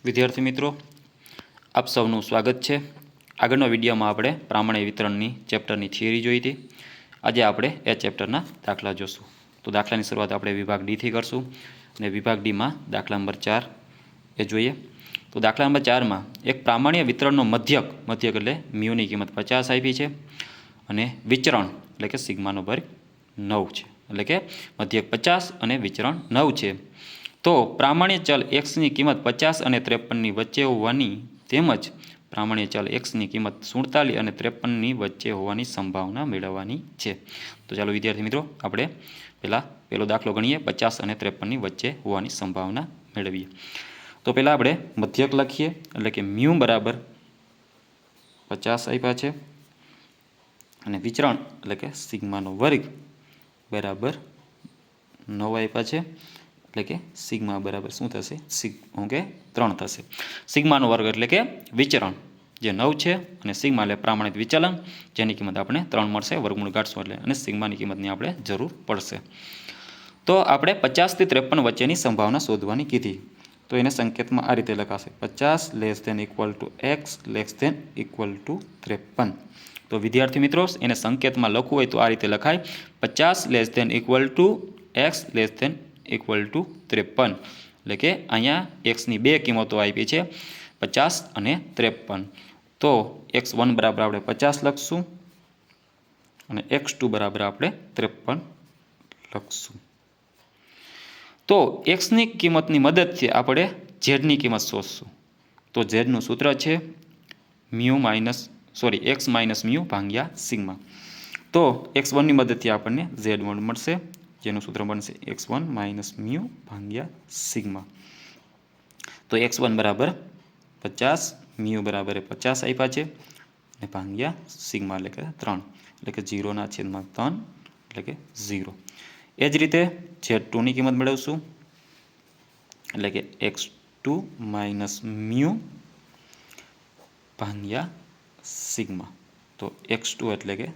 વિદ્યાર્થી મિત્રો, આપ સૌનું સ્વાગત છે। આગળના વિડીયોમાં આપણે પ્રામાણ્ય વિતરણની ચેપ્ટરની થિયરી જોઈ હતી। આજે આપણે એ ચેપ્ટરના દાખલા જોશું। તો દાખલાની શરૂઆત આપણે વિભાગ ડીથી કરશું અને વિભાગ ડીમાં દાખલા નંબર 4 એ જોઈએ। તો દાખલા નંબર 4માં એક પ્રામાણ્ય વિતરણનો મધ્યક એટલે મ્યુની કિંમત 50 આપી છે અને વિચરણ એટલે કે સિગ્માનો વર્ગ 9 છે, એટલે કે મધ્યક 50 અને વિચરણ 9 છે। તો પ્રામાણ્ય ચલ x ની કિંમત 50 અને 53ની વચ્ચે હોવાની તેમજ પ્રામાણ્ય ચલ x ની કિંમત 47 અને 53ની વચ્ચે હોવાની સંભાવના મેળવવાની છે। તો ચાલો વિદ્યાર્થી મિત્રો, આપણે પહેલો દાખલો ગણીએ। 50 અને 53ની વચ્ચે હોવાની સંભાવના મેળવીએ। તો પહેલાં આપણે મધ્યક લખીએ, એટલે કે મ્યુ બરાબર 50 આપ્યા છે અને વિચરણ એટલે કે સિગ્માનો વર્ગ બરાબર 9 આપ્યા છે, એટલે કે સિગ્મા બરાબર શું થશે? 3 થશે। સિગ્માનો વર્ગ એટલે કે વિચરણ જે 9 છે અને સિગ્મા એટલે પ્રામાણિક વિચલન જેની કિંમત આપણે 3 મળશે, વર્ગમૂળ કાઢશું એટલે, અને સિગ્માની કિંમતની આપણે જરૂર પડશે। તો આપણે 50 થી 53 વચ્ચેની સંભાવના શોધવાની કીધી। તો એને સંકેતમાં આ રીતે લખાશે, 50 < x < 53। તો વિદ્યાર્થી મિત્રો, એને સંકેતમાં લખવું હોય તો આ રીતે લખાય, 50 < x < 53। એટલે કે અહીંયા એક્સની બે કિંમતો આપી છે, 50 અને 53। તો x1 બરાબર આપણે 50 લખશું અને x2 બરાબર આપણે 53 લખશું। તો એક્સની કિંમતની મદદથી આપણે ઝેડની કિંમત શોધશું। તો ઝેડનું સૂત્ર છે x માઇનસ મ્યુ ભાગ્યા સિગ્મા। તો x1ની મદદથી આપણને z1 મળશે, જેનું સૂત્ર બનશે x1 માઇનસ મ્યુ ભાગ્યા સિગ્મા। તો x1 બરાબર 50, મ્યુ બરાબર 50 આપ્યા છે અને ભાગ્યા સિગ્મા એટલે કે 3, એટલે કે 0/3 એટલે કે 0। એ જ રીતે z2ની કિંમત મેળવશું, એટલે કે x2 માઇનસ મ્યુ ભાગ્યા સિગ્મા। તો x2 એટલે કે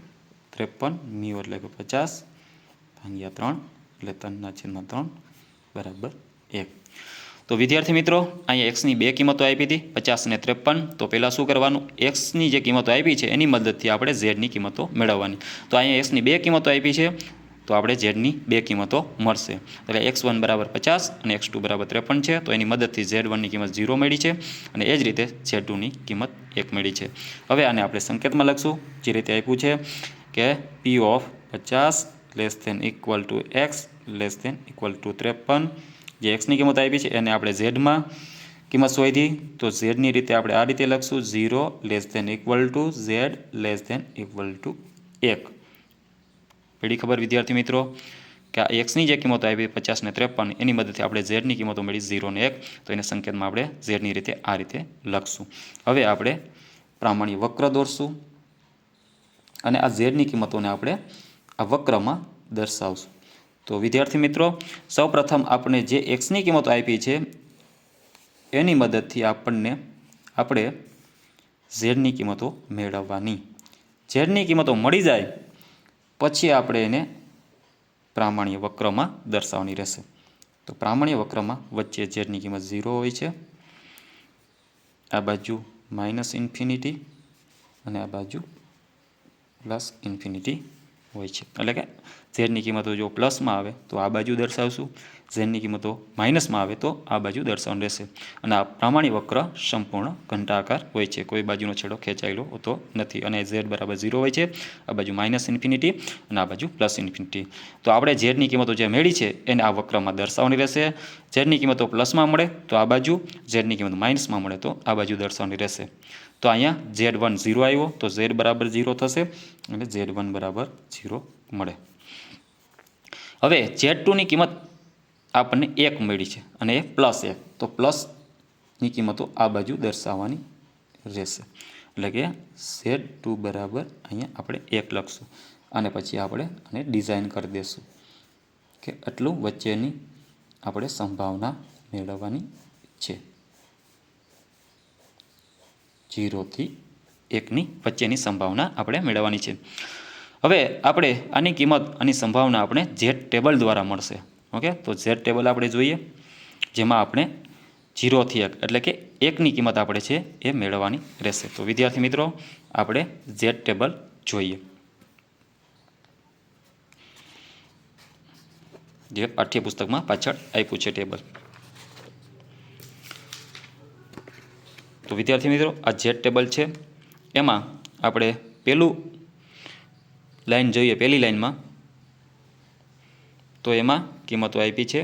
53, મ્યુ એટલે કે 50 ભાગ્યા 3 એટલે 3/3 બરાબર 1। તો વિદ્યાર્થી મિત્રો, અહીંયા એક્સની બે કિંમતો આપી હતી, 50 અને 53। તો પહેલાં શું કરવાનું? એક્સની જે કિંમતો આપી છે એની મદદથી આપણે ઝેડની કિંમતો મેળવવાની। તો અહીંયા એક્સની બે કિંમતો આપી છે, તો આપણે ઝેડની બે કિંમતો મળશે। એટલે x1 બરાબર 50 અને x2 બરાબર 53 છે, તો એની મદદથી ઝેડ1ની કિંમત 0 મળી છે અને એ જ રીતે ઝેડ2ની કિંમત 1 મળી છે। હવે આને આપણે સંકેતમાં લખશું, જે રીતે આપ્યું છે કે p ઓફ 50 < x < 53। જે એક્સની કિંમત આપી છે એને આપણે ઝેડમાં કિંમત શોધી, તો ઝેડની રીતે આપણે આ રીતે લખશું, 0 < z < 1। પેલી ખબર વિદ્યાર્થી મિત્રો કે આ એક્સની જે કિંમતો આપી 50 ને 53, એની મદદથી આપણે ઝેડની કિંમતો મળી 0 અને 1। તો એને સંકેતમાં આપણે ઝેડની રીતે આ રીતે લખશું। હવે આપણે પ્રામાણ્ય વક્ર દોરશું અને આ ઝેડની કિંમતોને આપણે આ વક્રમાં દર્શાવશું। તો વિદ્યાર્થી મિત્રો, સૌપ્રથમ આપણે જે એક્સની કિંમતો આપી છે એની મદદથી આપણે ઝેડની કિંમતો મેળવવાની। ઝેડની કિંમતો મળી જાય પછી આપણે એને પ્રામાણ્ય વક્રમાં દર્શાવવાની રહેશે। તો પ્રામાણ્ય વક્રમાં વચ્ચે ઝેડની કિંમત 0 હોય છે, આ બાજુ -∞ અને આ બાજુ +∞ હોય છે। એટલે કે ઝેડની કિંમતો જો પ્લસમાં આવે તો આ બાજુ દર્શાવશું, ઝેડની કિંમતો માઇનસમાં આવે તો આ બાજુ દર્શાવવાનું રહેશે। અને આ પ્રામાણ્ય વક્ર સંપૂર્ણ ઘંટાકાર હોય છે, કોઈ બાજુનો છેડો ખેંચાયેલો હોતો નથી। અને ઝેડ બરાબર 0 હોય છે, આ બાજુ -∞ અને આ બાજુ +∞। તો આપણે ઝેડની કિંમતો જે મેળવી છે એને આ વક્રમાં દર્શાવવાની રહેશે। ઝેડની કિંમતો પ્લસમાં મળે તો આ બાજુ, ઝેડની કિંમત માઇનસમાં મળે તો આ બાજુ દર્શાવવાની રહેશે। તો અહીંયા z1 0 આવ્યો તો z બરાબર 0 થશે અને z1 બરાબર 0 મળે। હવે z2ની કિંમત આપણને 1 મળી છે અને એ +1, તો પ્લસની કિંમતો આ બાજુ દર્શાવવાની રહેશે। એટલે કે z2 બરાબર અહીંયા આપણે 1 લખશું અને પછી આપણે આને ડિઝાઇન કરી દઈશું કે આટલું વચ્ચેની આપણે સંભાવના મેળવવાની છે, 0 થી 1ની વચ્ચેની સંભાવના આપણે મેળવવાની છે। હવે આપણે આની કિંમત, આની સંભાવના આપણે ઝેડ ટેબલ દ્વારા મળશે। ઓકે, તો ઝેડ ટેબલ આપણે જોઈએ, જેમાં આપણે 0થી 1 એટલે કે 1ની કિંમત આપણે છે એ મેળવવાની રહેશે. તો વિદ્યાર્થી મિત્રો આપણે ઝેડ ટેબલ જોઈએ, જે પાઠ્યપુસ્તકમાં પાછળ આપ્યું છે ટેબલ. તો વિદ્યાર્થી મિત્રો આ ઝેડ ટેબલ છે. એમાં આપણે પહેલું લાઈન જોઈએ, પહેલી લાઈનમાં તો એમાં કિંમતો આપી છે.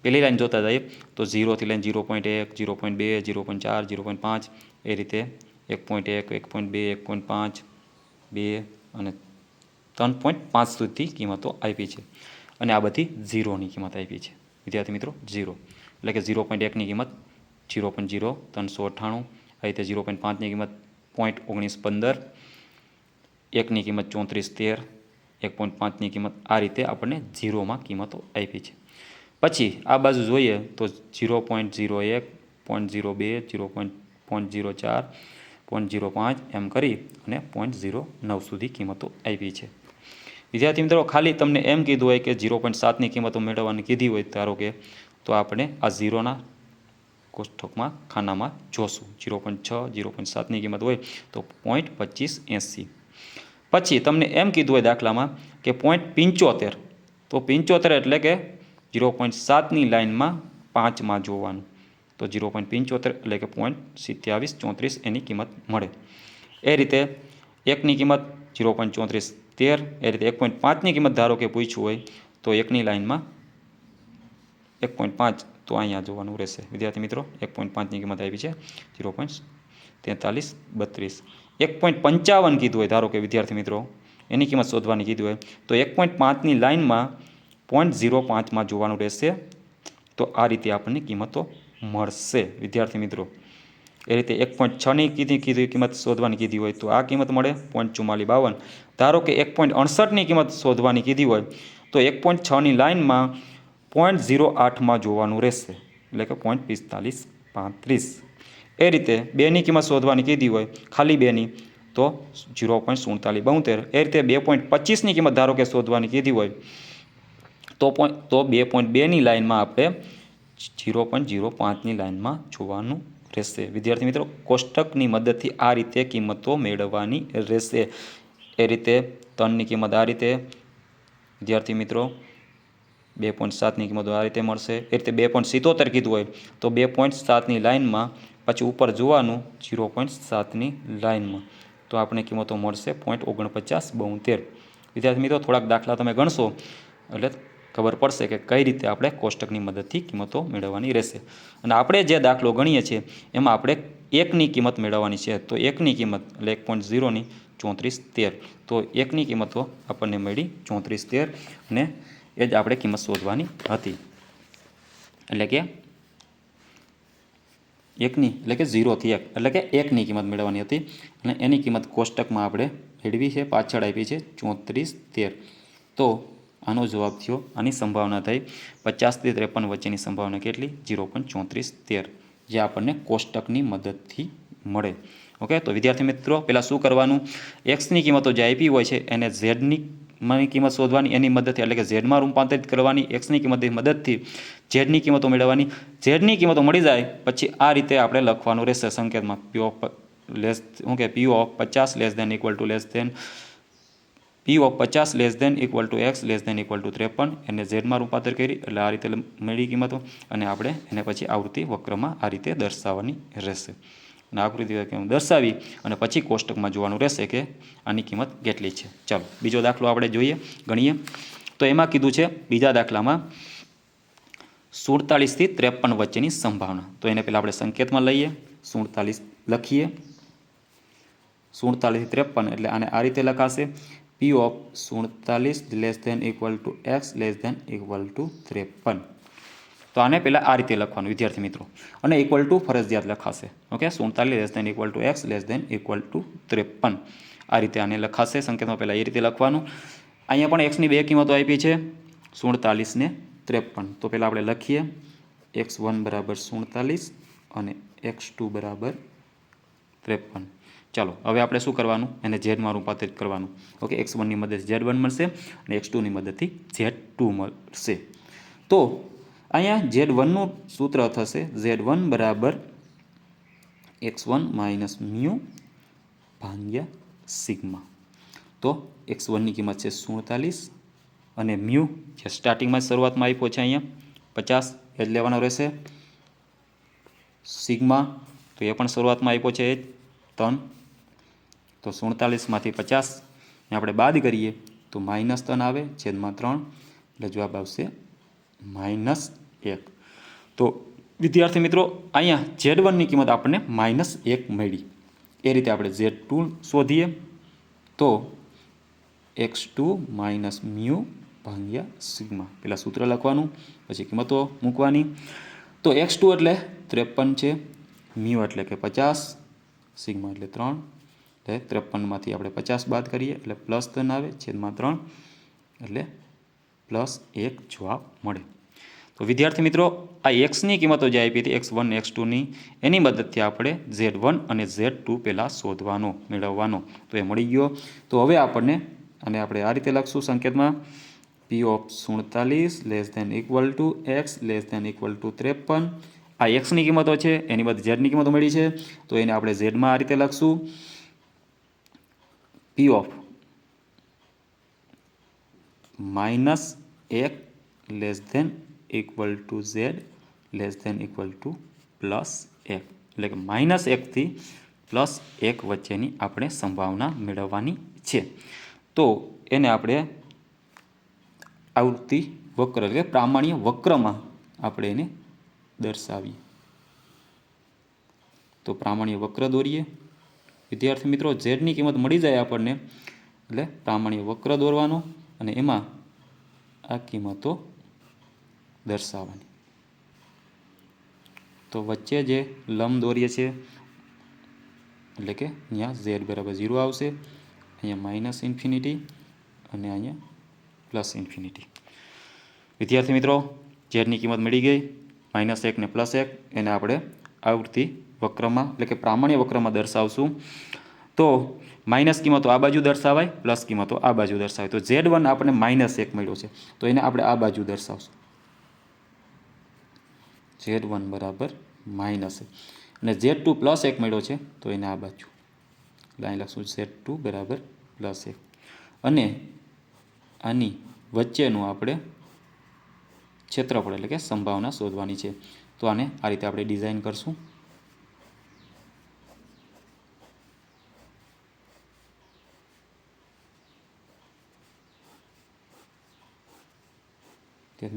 પહેલી લાઈન જોતા જઈએ તો 0થી લઈને 0.1, 0.2, 0.4, 0.5 એ રીતે 1.1, 1.2, 1.5, 2 અને 3.5 સુધી કિંમતો આપી છે. અને આ બધી 0ની કિંમત આપી છે વિદ્યાર્થી મિત્રો. 0 એટલે કે 0.1ની કિંમત 0.0 398, આ રીતે 0.5ની કિંમત 0.1915, 1ની કિંમત 3413, 1.5ની કિંમત, આ રીતે આપણને 0માં કિંમતો આપી છે. પછી આ બાજુ જોઈએ તો 0.01, 0.02, 0.04, 0.05 એમ કરી અને 0.09 સુધી કિંમતો આપી છે. વિદ્યાર્થી મિત્રો ખાલી તમને એમ કીધું હોય કે 0.7ની કિંમતો મેળવવાની કીધી હોય ધારો કે, તો આપણે આ 0ના કોષ્ટકમાં ખાનામાં જોશું. 0.6, 0.7ની કિંમત હોય તો 0.2580. પછી તમને એમ કીધું હોય દાખલામાં કે 0.75, તો 75 એટલે કે 0.7ની લાઇનમાં 5માં જોવાનું. તો 0.75 એટલે કે 0.2734 એની કિંમત મળે. એ રીતે 1ની કિંમત 0.3413, એ રીતે 1.5ની કિંમત ધારો કે પૂછ્યું હોય તો 1ની લાઇનમાં 1.5 તો અહીંયા જોવાનું રહેશે વિદ્યાર્થી મિત્રો. 1.5ની કિંમત આપી છે 0.4332. 1.55 કીધું હોય ધારો કે વિદ્યાર્થી મિત્રો, એની કિંમત શોધવાની કીધું હોય તો 1.5ની લાઇનમાં 0.05માં જોવાનું રહેશે. તો આ રીતે આપણને કિંમતો મળશે વિદ્યાર્થી મિત્રો. એ રીતે 1.6ની કિંમત શોધવાની કીધી હોય તો આ કિંમત મળે 0.4452. ધારો કે 1.68ની કિંમત શોધવાની કીધી હોય તો 1.6ની લાઇનમાં 0.08માં જોવાનું રહેશે, એટલે કે 0.4535. એ રીતે 2ની કિંમત શોધવાની કીધી હોય ખાલી 2ની તો 0.4772. એ રીતે 2.25ની કિંમત ધારો કે શોધવાની કીધી હોય તો 2.2ની લાઇનમાં આપણે 0.05ની લાઇનમાં જોવાનું રહેશે વિદ્યાર્થી મિત્રો. કોષ્ટકની મદદથી આ રીતે કિંમતો મેળવવાની રહેશે. એ રીતે 3ની કિંમત આ રીતે વિદ્યાર્થી મિત્રો, 2.7ની કિંમતો આ રીતે મળશે. એ રીતે 2.77 કીધું હોય તો 2.7ની લાઇનમાં પછી ઉપર જોવાનું 0.7ની લાઇનમાં, તો આપણે કિંમતો મળશે 0.4972. વિદ્યાર્થી મિત્રો થોડાક દાખલા તમે ગણશો એટલે ખબર પડશે કે કઈ રીતે આપણે કોષ્ટકની મદદથી કિંમતો મેળવવાની રહેશે. અને આપણે જે દાખલો ગણીએ છીએ એમાં આપણે 1ની કિંમત મેળવવાની છે. તો 1ની કિંમત એટલે 1.0ની 3413. તો 1ની કિંમતો આપણને મળી 3413 અને એ જ આપણે કિંમત શોધવાની હતી. એટલે કે 1ની એટલે કે 0થી 1 એટલે કે 1ની કિંમત મેળવવાની હતી અને એની કિંમત કોષ્ટકમાં આપણે મેળવી છે, પાછળ આપી છે 3413. તો આનો જવાબ થયો, આની સંભાવના થઈ 50થી 53 વચ્ચેની સંભાવના કેટલી? 0.3413, જે આપણને કોષ્ટકની મદદથી મળે. ઓકે, તો વિદ્યાર્થી મિત્રો પહેલાં શું કરવાનું, એક્સની કિંમતો જે આપી હોય છે એને ઝેડની કિંમત શોધવાની એની મદદથી, એટલે કે ઝેડમાં રૂપાંતરિત કરવાની એક્સની કિંમતની મદદથી ઝેડની કિંમતો મેળવવાની. ઝેડની કિંમતો મળી જાય પછી આ રીતે આપણે લખવાનું રહેશે સંકેતમાં P of P of 50 less than equal to less than P of 50 less than equal to x less than equal to 53. એને ઝેડમાં રૂપાંતર કરી એટલે આ રીતે મળી કિંમતો અને આપણે એને પછી આવૃત્તિ વક્રમાં આ રીતે દર્શાવવાની રહેશે. અને આકૃતિ દર્શાવી અને પછી કોષ્ટકમાં જોવાનું રહેશે કે આની કિંમત કેટલી છે. ચાલો બીજો દાખલો આપણે જોઈએ, ગણીએ. તો એમાં કીધું છે બીજા દાખલામાં 47થી 53 વચ્ચેની સંભાવના. તો એને પહેલાં આપણે સંકેતમાં લઈએ, 47 લખીએ, 47થી 53 એટલે આને આ રીતે લખાશે P of 47 less than equal to x less than equal to 53. તો આને પહેલાં આ રીતે લખવાનું વિદ્યાર્થી મિત્રો, અને ઇક્વલ ટુ ફરજિયાત લખાશે. Okay, 47 less than equal to x less than equal to 53. આ રીતે આને લખાશે સંકેતમાં, પહેલાં એ રીતે લખવાનું. અહીંયા પણ એક્સની બે કિંમતો આપી છે 47 ને 53. તો પહેલાં આપણે લખીએ x1 બરાબર 47 અને x2 બરાબર 53. ચાલો હવે આપણે શું કરવાનું, એને ઝેડમાં રૂપાંતરિત કરવાનું. ઓકે, x1ની મદદથી Z1 મળશે અને x2ની મદદથી Z2 મળશે. તો અહીંયા Z1નું સૂત્ર થશે Z1 બરાબર x1 માઇનસ મ્યુ ભાગ્યા સિગ્મા. તો x1ની કિંમત છે 47 અને મ્યુ જે સ્ટાર્ટિંગમાં શરૂઆતમાં આપ્યો છે અહીંયા 50 એ જ લેવાનો રહેશે. સિગ્મા તો એ પણ શરૂઆતમાં આપ્યો છે એ જ 3. તો 47માંથી 50 ને આપણે બાદ કરીએ તો -3 આવે છેદમાં 3 એટલે જવાબ આવશે -1. તો વિદ્યાર્થી મિત્રો અહીંયા Z1ની કિંમત આપણને -1 મળી. એ રીતે આપણે Z2 શોધીએ તો x2 માઇનસ મ્યુ ભાગ્યા સિગ્મા. પહેલાં સૂત્ર લખવાનું, પછી કિંમતો મૂકવાની. તો x2 એટલે 53 છે, મ્યુ એટલે કે 50, સિગ્મા એટલે 3. એટલે 53માંથી આપણે 50 બાદ કરીએ એટલે +3 આવે છેદમાં 3 એટલે +1 જવાબ મળે. તો વિદ્યાર્થી મિત્રો આ એક્સની કિંમતો જે આપી હતી x1 x2ની એની મદદથી આપણે Z1 અને Z2 પહેલાં શોધવાનો મેળવવાનો. તો એ મળી ગયો. તો હવે આપણને અને આપણે આ રીતે લખશું સંકેતમાં P of 47 less than equal to x less than equal to 53. આ એક્સની કિંમતો છે એની બધી ઝેડની કિંમતો મળી છે તો એને આપણે ઝેડમાં આ રીતે લખશું P of -1 less than equal to z less than equal to +1. એટલે કે -1 થી +1 વચ્ચેની આપણે સંભાવના મેળવવાની છે. તો એને આપણે આવૃત્તિ વક્ર એટલે પ્રામાણ્ય વક્રમાં આપણે એને દર્શાવીએ. તો પ્રામાણ્ય વક્ર દોરીએ. વિદ્યાર્થી મિત્રો ઝેડની કિંમત મળી જાય આપણને એટલે પ્રામાણ્ય વક્ર દોરવાનો અને એમાં આ કિંમતો દર્શાવવાની. તો વચ્ચે જે લંબ દોરીએ છીએ એટલે કે અહીંયા ઝેડ બરાબર 0 આવશે, અહીંયા -∞ અને અહીંયા +∞. વિદ્યાર્થી મિત્રો ઝેડની કિંમત મળી ગઈ, -1 ને +1 એને આપણે આવૃત્તિ વક્રમાં એટલે કે પ્રામાણ્ય વક્રમાં દર્શાવશું. તો માઇનસ કિંમતો આ બાજુ દર્શાવાય, પ્લસ કિંમતો આ બાજુ દર્શાવાય. તો Z1 આપણે -1 મળ્યો છે તો એને આપણે આ બાજુ દર્શાવશું, Z1 બરાબર -1 અને Z2 +1 મળ્યો છે તો એને આ બાજુ એટલે અહીં લખશું Z2 બરાબર +1 અને આની વચ્ચેનું આપણે ક્ષેત્રફળ એટલે કે સંભાવના શોધવાની છે. તો આને આ રીતે આપણે ડિઝાઇન કરશું.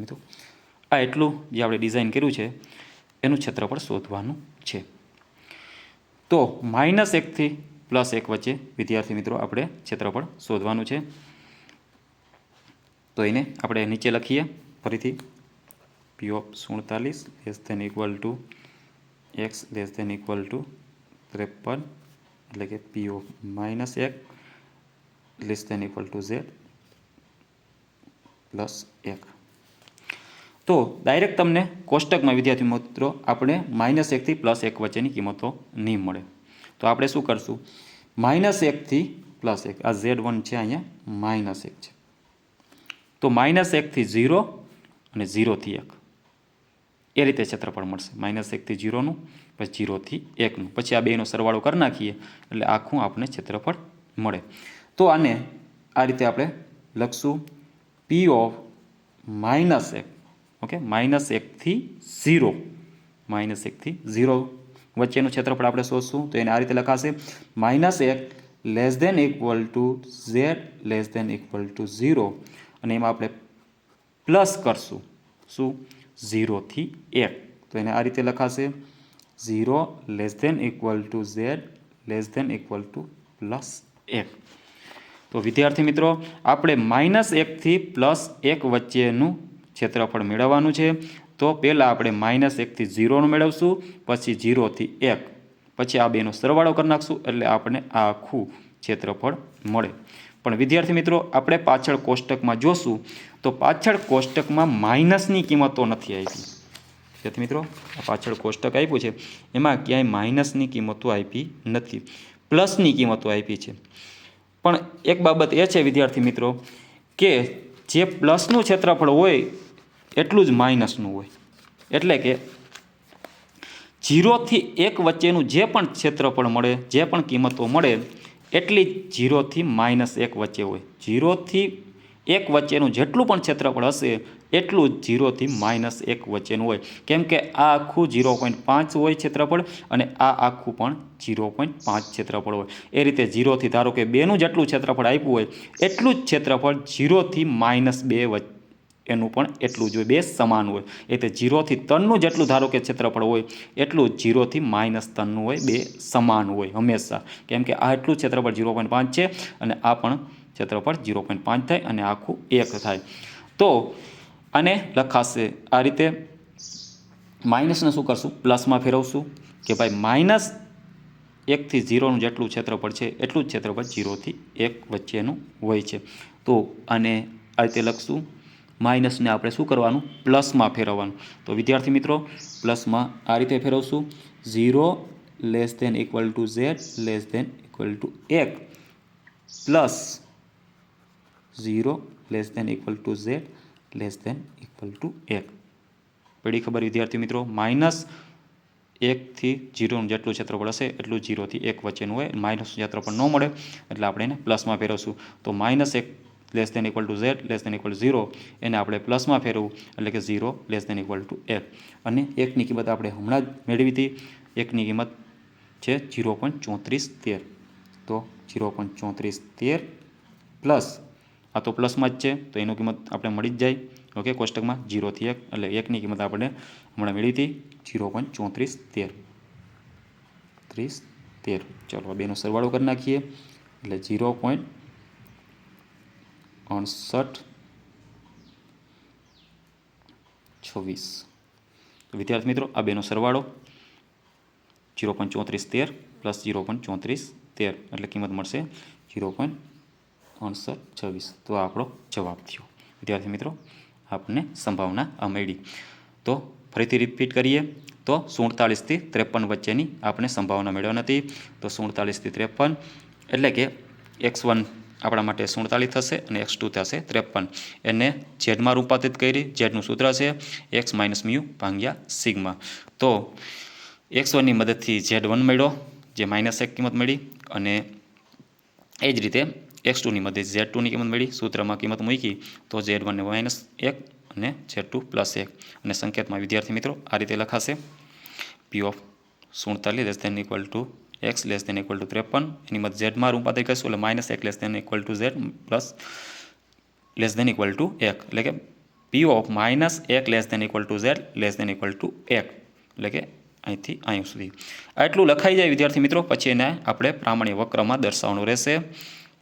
મિત્રો આ એટલું જે આપણે ડિઝાઇન કર્યું છે એનું ક્ષેત્રફળ શોધવાનું છે. તો -1 થી +1 વચ્ચે વિદ્યાર્થી મિત્રો આપણે ક્ષેત્રફળ શોધવાનું છે. તો એને આપણે નીચે લખીએ ફરીથી P of 47 less than equal to x less than equal to 53 એટલે કે P of -1 less than equal to z +1. તો ડાયરેક્ટ તમને કોષ્ટકમાં વિદ્યાર્થી મિત્રો આપણે -1 થી +1 વચ્ચેની કિંમતો નહીં મળે. તો આપણે શું કરશું, -1 થી +1 આ Z1 છે અહીંયા -1 છે તો -1 થી 0 અને 0 થી 1 એ રીતે ક્ષેત્રફળ મળશે. -1 થી 0નું પછી 0 થી 1નું પછી આ બેનો સરવાળો કરી નાખીએ એટલે આખું આપણે ક્ષેત્રફળ મળે. તો આને આ રીતે આપણે લખશું P of -1 ઓકે -1 થી 0 વચ્ચેનું ક્ષેત્રફળ આપણે શોધશું. તો એને આ રીતે લખાશે -1 less than equal to z less than equal to 0 અને એમાં આપણે પ્લસ કરશું શું 0 થી 1. તો એને આ રીતે લખાશે 0 less than equal to z less than equal to +1. તો વિદ્યાર્થી મિત્રો આપણે -1 થી +1 વચ્ચેનું ક્ષેત્રફળ મેળવવાનું છે. તો પહેલાં આપણે -1 થી 0નું મેળવશું, પછી 0 થી 1, પછી આ બેનો સરવાળો કરી નાખશું એટલે આપણે આ આખું ક્ષેત્રફળ મળે. પણ વિદ્યાર્થી મિત્રો આપણે પાછળ કોષ્ટકમાં જોશું તો પાછળ કોષ્ટકમાં માઇનસની કિંમતો નથી આપી. વિદ્યાર્થી મિત્રો આ પાછળ કોષ્ટક આપ્યું છે એમાં ક્યાંય માઇનસની કિંમતો આપી નથી, પ્લસની કિંમતો આપી છે. પણ એક બાબત એ છે વિદ્યાર્થી મિત્રો કે જે પ્લસનું ક્ષેત્રફળ હોય એટલું જ માઇનસનું હોય. એટલે કે 0 થી 1 વચ્ચેનું જે પણ ક્ષેત્રફળ મળે, જે પણ કિંમતો મળે, એટલી જ 0 થી -1 વચ્ચે હોય. 0 થી 1 વચ્ચેનું જેટલું પણ ક્ષેત્રફળ હશે એટલું જ 0 થી -1 વચ્ચેનું હોય. કેમ કે આ આખું 0.5 હોય ક્ષેત્રફળ અને આ આખું પણ 0.5 ક્ષેત્રફળ હોય. એ રીતે 0 થી ધારો કે 2નું જેટલું ક્ષેત્રફળ આપ્યું હોય એટલું જ ક્ષેત્રફળ 0 થી -2 વચ્ચે એનું પણ એટલું જ હોય. બે સમાન હોય. એટલે 0 થી 3નું જેટલું ધારો કે ક્ષેત્રફળ હોય એટલું 0 થી -3નું હોય. બે સમાન હોય હંમેશા. કેમ કે આ એટલું ક્ષેત્રફળ 0.5 છે અને આ પણ ક્ષેત્રફળ 0.5 થાય અને આખું 1 થાય. તો આને લખાશે આ રીતે. માઇનસને શું કરશું? પ્લસમાં ફેરવશું કે ભાઈ -1 થી 0નું જેટલું ક્ષેત્રફળ છે એટલું જ ક્ષેત્રફળ 0 થી 1 વચ્ચેનું હોય છે. તો આને આ રીતે લખશું. માઇનસને આપણે શું કરવાનું? પ્લસમાં ફેરવવાનું. તો વિદ્યાર્થી મિત્રો પ્લસમાં આ રીતે ફેરવશું. 0 < z < 1 પ્લસ 0 < z < 1. પડી ખબર વિદ્યાર્થી મિત્રો? -1 થી 0નું જેટલું ક્ષેત્રફળ હશે એટલું 0 થી 1 વચ્ચેનું હોય. માઇનસ ક્ષેત્રફળ ન મળે એટલે આપણે એને પ્લસમાં ફેરવશું. તો -1 < z < 0 એને આપણે પ્લસમાં ફેરવવું એટલે કે 0 < 1. અને 1ની કિંમત આપણે હમણાં જ મેળવી હતી. 1ની કિંમત છે 0.3413. તો 0.3413 પ્લસ આ તો પ્લસમાં જ છે તો એનું કિંમત આપણે મળી જ જાય. ઓકે, કોષ્ટકમાં 0 થી 1 એટલે 1ની કિંમત આપણે હમણાં મેળવી હતી 0.3413. ચલો બેનો સરવાળો કરી નાખીએ એટલે 0.6826. તો વિદ્યાર્થી મિત્રો આ બેનો સરવાળો 0.3413 પ્લસ 0.3413 એટલે કિંમત મળશે 0.6826. તો આ આપણો જવાબ થયો. વિદ્યાર્થી મિત્રો આપણને સંભાવના આ મળી. તો ફરીથી રિપીટ કરીએ તો 47 થી 53 વચ્ચેની આપણે સંભાવના મેળવવાની હતી. તો 47 થી 53 એટલે કે x1 આપણા માટે 47 થશે અને x2 થશે 53. એને ઝેડમાં રૂપાંતરિત કરી. ઝેડનું સૂત્ર છે x - μ / તો x1ની મદદથી z1 મળ્યો જે -1 કિંમત મળી અને એ જ રીતે x2ની મદદથી z2ની કિંમત મળી. સૂત્રમાં કિંમત મૂકી તો z1 ને -1 અને z2 +1 અને સંકેતમાં વિદ્યાર્થી મિત્રો આ રીતે લખાશે. P of 47 < x < 53 એની મત ઝેડમાં રૂપાંતરિત કરીશું એટલે -1 < z પ્લસ < 1 એટલે કે P of -1 < z < 1 એટલે કે અહીંથી અહીં સુધી આટલું લખાઈ જાય વિદ્યાર્થી મિત્રો. પછી એને આપણે પ્રામાણિક વક્રમાં દર્શાવવાનું રહેશે.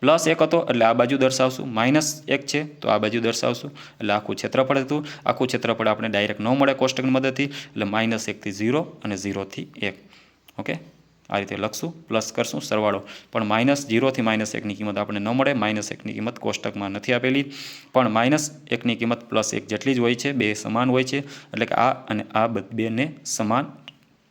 +1 હતો એટલે આ બાજુ દર્શાવશું. -1 છે તો આ બાજુ દર્શાવશું. એટલે આખું ક્ષેત્રફળ હતું. આખું ક્ષેત્રફળ આપણે ડાયરેક્ટ ન મળે કોષ્ટકની મદદથી એટલે -1 થી 0 અને 0 થી 1. ઓકે, આ રીતે લખશું. પ્લસ કરશું સરવાળો. પણ -0 થી -1ની કિંમત આપણે ન મળે. -1ની કિંમત કોષ્ટકમાં નથી આપેલી. પણ -1ની કિંમત +1 જેટલી જ હોય છે. બે સમાન હોય છે. એટલે કે આ અને આ બેને સમાન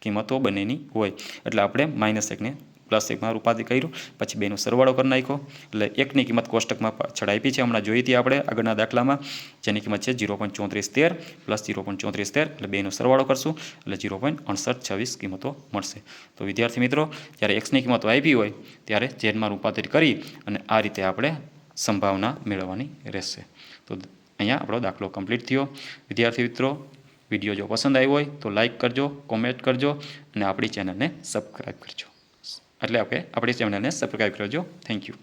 કિંમતો બંનેની હોય. એટલે આપણે -1ને +1માં રૂપાંતરિત કર્યું. પછી બેનો સરવાળો કરી નાખ્યો. એટલે 1ની કિંમત કોષ્ટકમાં પાછળ આપી છે. હમણાં જોઈ હતી આપણે આગળના દાખલામાં જેની કિંમત છે 0.3413 પ્લસ 0.3413 એટલે બેનો સરવાળો કરશું એટલે 0.6826 કિંમતો મળશે. તો વિદ્યાર્થી મિત્રો જ્યારે એક્સની કિંમતો આપી હોય ત્યારે ઝેડમાં રૂપાંતરિત કરી અને આ રીતે આપણે સંભાવના મેળવવાની રહેશે. તો અહીંયા આપણો દાખલો કમ્પ્લીટ થયો. વિદ્યાર્થી મિત્રો વિડીયો જો પસંદ આવ્યો હોય તો લાઇક કરજો, કોમેન્ટ કરજો અને આપણી ચેનલને સબસ્ક્રાઈબ કરજો. એટલે આપણી ચેનલને સબસ્ક્રાઈબ કરજો. Thank you.